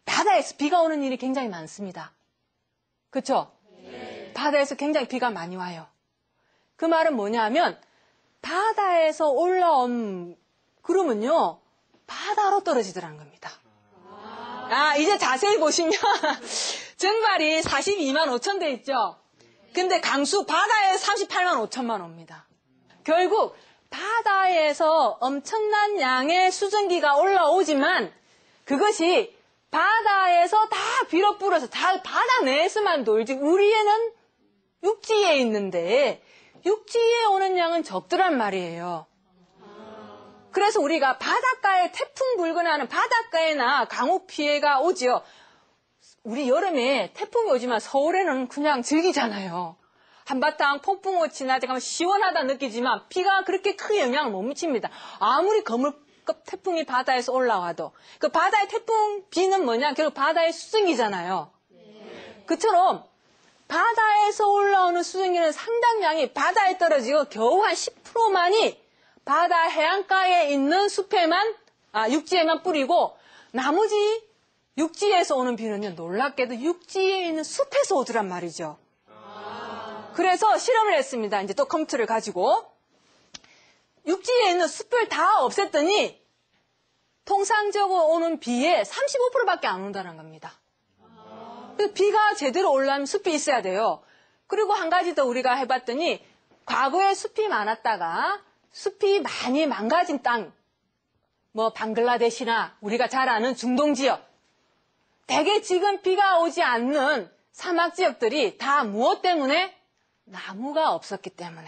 바다에서 비가 오는 일이 굉장히 많습니다. 그렇죠? 네. 바다에서 굉장히 비가 많이 와요. 그 말은 뭐냐면 바다에서 올라온 구름은요, 바다로 떨어지더라는 겁니다. 이제 자세히 보시면 증발이 42만 5천 대 있죠? 근데 강수 바다에 38만 5천만 옵니다. 결국 바다에서 엄청난 양의 수증기가 올라오지만 그것이 바다에서 다 비로 불어서 다 바다 내에서만 돌지 우리에는 육지에 있는데 육지에 오는 양은 적더란 말이에요. 그래서 우리가 바닷가에 태풍 불거나 하는 바닷가에나 강우 피해가 오지요. 우리 여름에 태풍이 오지만 서울에는 그냥 즐기잖아요. 한바탕 폭풍우 지나가면 시원하다 느끼지만 비가 그렇게 크게 영향을 못 미칩니다. 아무리 거물급 태풍이 바다에서 올라와도 그 바다의 태풍 비는 뭐냐? 결국 바다의 수증기잖아요. 그처럼 바다에서 올라오는 수증기는 상당량이 바다에 떨어지고 겨우 한 10%만이 바다 해안가에 있는 숲에만, 육지에만 뿌리고 나머지 육지에서 오는 비는요, 놀랍게도 육지에 있는 숲에서 오더란 말이죠. 그래서 실험을 했습니다. 이제 또 컴퓨터를 가지고 육지에 있는 숲을 다 없앴더니 통상적으로 오는 비의 35%밖에 안 온다는 겁니다. 비가 제대로 오려면 숲이 있어야 돼요. 그리고 한 가지 더 우리가 해봤더니 과거에 숲이 많았다가 숲이 많이 망가진 땅, 뭐 방글라데시나 우리가 잘 아는 중동 지역, 대개 지금 비가 오지 않는 사막 지역들이 다 무엇 때문에? 나무가 없었기 때문에.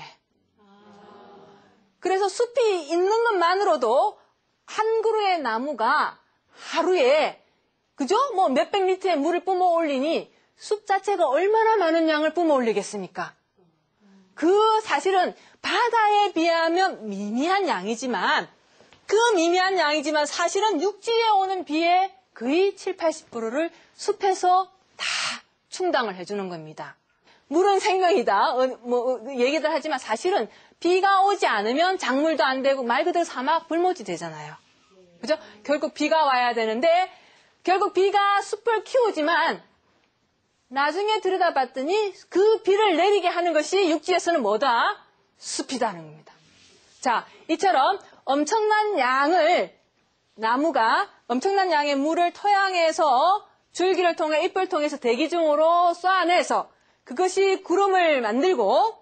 그래서 숲이 있는 것만으로도 한 그루의 나무가 하루에 그죠? 뭐 몇백 리터의 물을 뿜어 올리니 숲 자체가 얼마나 많은 양을 뿜어 올리겠습니까? 그 사실은 바다에 비하면 미미한 양이지만 사실은 육지에 오는 비의 거의 7, 80%를 숲에서 다 충당을 해주는 겁니다. 물은 생명이다. 얘기들 하지만 사실은 비가 오지 않으면 작물도 안 되고 말 그대로 사막 불모지 되잖아요. 그죠? 결국 비가 와야 되는데 결국 비가 숲을 키우지만 나중에 들여다봤더니 그 비를 내리게 하는 것이 육지에서는 뭐다? 숲이다는 겁니다. 자, 이처럼 엄청난 양의 물을 토양에서 줄기를 통해 잎을 통해서 대기 중으로 쏴내서 그것이 구름을 만들고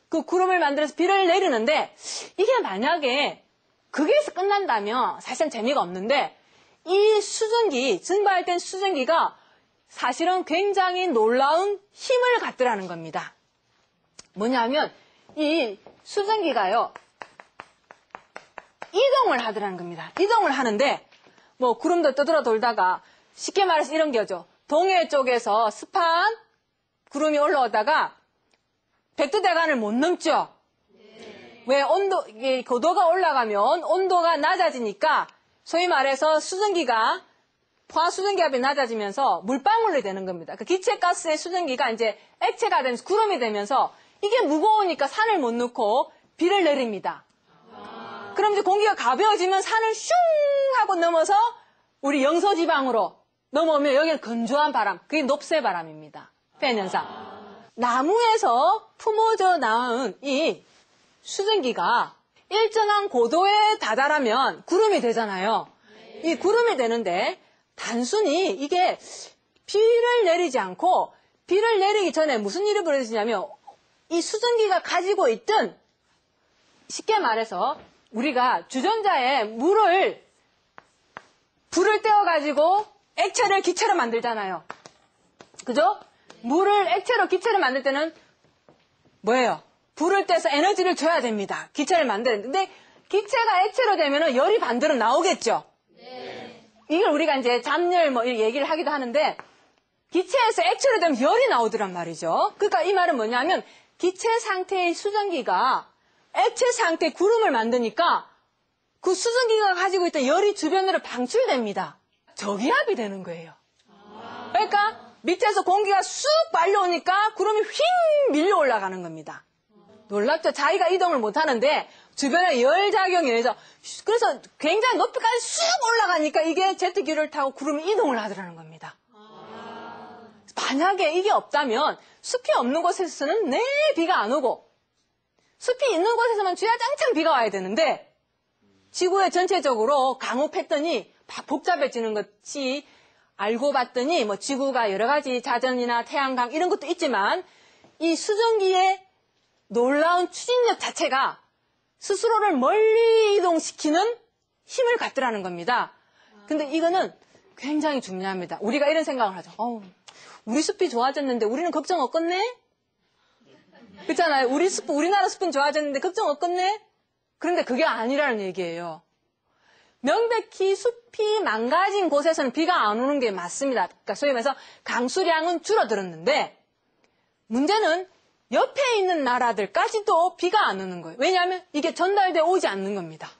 그 구름을 만들어서 비를 내리는데 이게 만약에 거기에서 끝난다면 사실은 재미가 없는데 이 수증기, 증발된 수증기가 사실은 굉장히 놀라운 힘을 갖더라는 겁니다. 뭐냐면 이 수증기가요 이동을 하더라는 겁니다. 이동을 하는데 뭐 구름도 떠들어 돌다가 쉽게 말해서 이런 거죠. 동해 쪽에서 습한 구름이 올라오다가 백두대간을 못 넘죠. 왜 고도가 올라가면 온도가 낮아지니까 소위 말해서 포화수증기압이 낮아지면서 물방울이 되는 겁니다. 그 기체가스의 수증기가 이제 액체가 되면서 구름이 되면서 이게 무거우니까 산을 못 넣고 비를 내립니다. 그럼 이제 공기가 가벼워지면 산을 슝 하고 넘어서 우리 영서지방으로 넘어오면 여기는 건조한 바람, 그게 높새바람입니다. 팬현상. 나무에서 품어져 나온 이 수증기가 일정한 고도에 다다르면 구름이 되잖아요. 이 구름이 되는데 단순히 이게 비를 내리지 않고 비를 내리기 전에 무슨 일이 벌어지냐면 이 수증기가 가지고 있던 쉽게 말해서 우리가 주전자에 불을 떼어가지고 액체를 기체로 만들잖아요. 그죠? 물을 액체로 기체를 만들 때는 뭐예요? 불을 떼서 에너지를 줘야 됩니다. 기체를 만드는데 기체가 액체로 되면 열이 반대로 나오겠죠? 네. 이걸 우리가 이제 잠열 얘기를 하기도 하는데 기체에서 액체로 되면 열이 나오더란 말이죠. 그러니까 이 말은 뭐냐면 기체 상태의 수증기가 액체 상태의 구름을 만드니까 그 수증기가 가지고 있던 열이 주변으로 방출됩니다. 저기압이 되는 거예요. 그러니까 밑에서 공기가 쑥 빨려오니까 구름이 휙 밀려 올라가는 겁니다. 놀랍죠? 자기가 이동을 못하는데 주변에 열작용에 의해서 그래서 굉장히 높이까지 쑥 올라가니까 이게 제트기를 타고 구름이 이동을 하더라는 겁니다. 만약에 이게 없다면 숲이 없는 곳에서는 내일 비가 안 오고 숲이 있는 곳에서만 주야장창 비가 와야 되는데 지구의 전체적으로 강우 패턴이 복잡해지는 것이 알고 봤더니 뭐 지구가 여러 가지 자전이나 태양광 이런 것도 있지만 이 수증기의 놀라운 추진력 자체가 스스로를 멀리 이동시키는 힘을 갖더라는 겁니다. 근데 이거는 굉장히 중요합니다. 우리가 이런 생각을 하죠. 우리 숲이 좋아졌는데 우리는 걱정 없겠네? 그렇잖아요. 우리나라 숲은 좋아졌는데 걱정 없겠네? 그런데 그게 아니라는 얘기예요. 명백히 숲이 망가진 곳에서는 비가 안 오는 게 맞습니다. 그러니까 소위 말해서 강수량은 줄어들었는데 문제는 옆에 있는 나라들까지도 비가 안 오는 거예요. 왜냐하면 이게 전달돼 오지 않는 겁니다.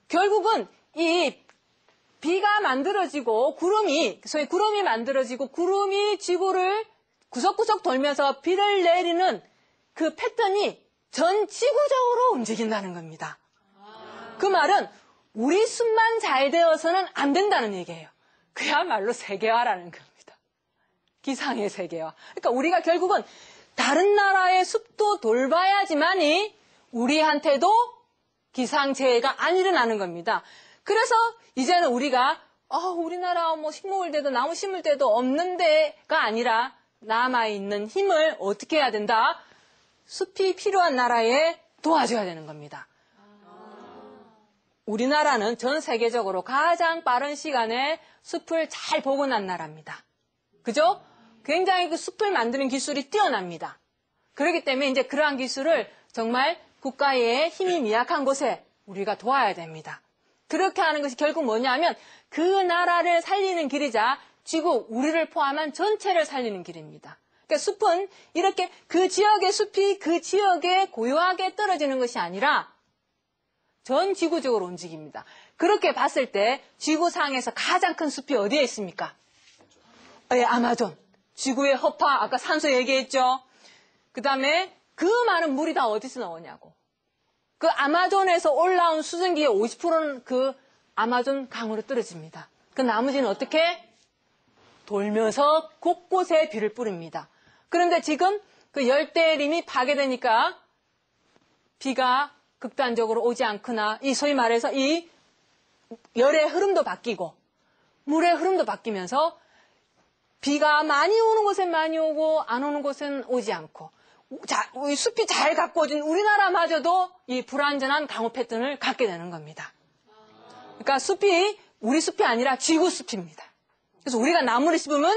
결국은 이 비가 만들어지고 소위 구름이 만들어지고 구름이 지구를 구석구석 돌면서 비를 내리는 그 패턴이 전 지구적으로 움직인다는 겁니다. 그 말은 우리 숲만 잘 되어서는 안 된다는 얘기예요. 그야말로 세계화라는 겁니다. 기상의 세계화. 그러니까 우리가 결국은 다른 나라의 숲도 돌봐야지만이 우리한테도 기상재해가 안 일어나는 겁니다. 그래서 이제는 우리가 우리나라 뭐 식목일 때도 나무 심을 때도 없는 데가 아니라 남아있는 힘을 어떻게 해야 된다? 숲이 필요한 나라에 도와줘야 되는 겁니다. 우리나라는 전 세계적으로 가장 빠른 시간에 숲을 잘 복원한 나라입니다. 그죠? 굉장히 그 숲을 만드는 기술이 뛰어납니다. 그렇기 때문에 이제 그러한 기술을 정말 국가의 힘이 미약한 곳에 우리가 도와야 됩니다. 그렇게 하는 것이 결국 뭐냐면 그 나라를 살리는 길이자 지구, 우리를 포함한 전체를 살리는 길입니다. 그러니까 숲은 이렇게 그 지역의 숲이 그 지역에 고요하게 떨어지는 것이 아니라 전 지구적으로 움직입니다. 그렇게 봤을 때 지구상에서 가장 큰 숲이 어디에 있습니까? 아마존. 지구의 허파, 아까 산소 얘기했죠? 그 다음에 그 많은 물이 다 어디서 나오냐고. 그 아마존에서 올라온 수증기의 50%는 그 아마존 강으로 떨어집니다. 그 나머지는 어떻게? 돌면서 곳곳에 비를 뿌립니다. 그런데 지금 그 열대림이 파괴되니까 비가 극단적으로 오지 않거나 이 소위 말해서 이 열의 흐름도 바뀌고 물의 흐름도 바뀌면서 비가 많이 오는 곳엔 많이 오고 안 오는 곳은 오지 않고 이 숲이 잘 가꾸어진 우리나라마저도 이 불완전한 강우 패턴을 갖게 되는 겁니다. 그러니까 숲이 우리 숲이 아니라 지구 숲입니다. 그래서 우리가 나무를 씹으면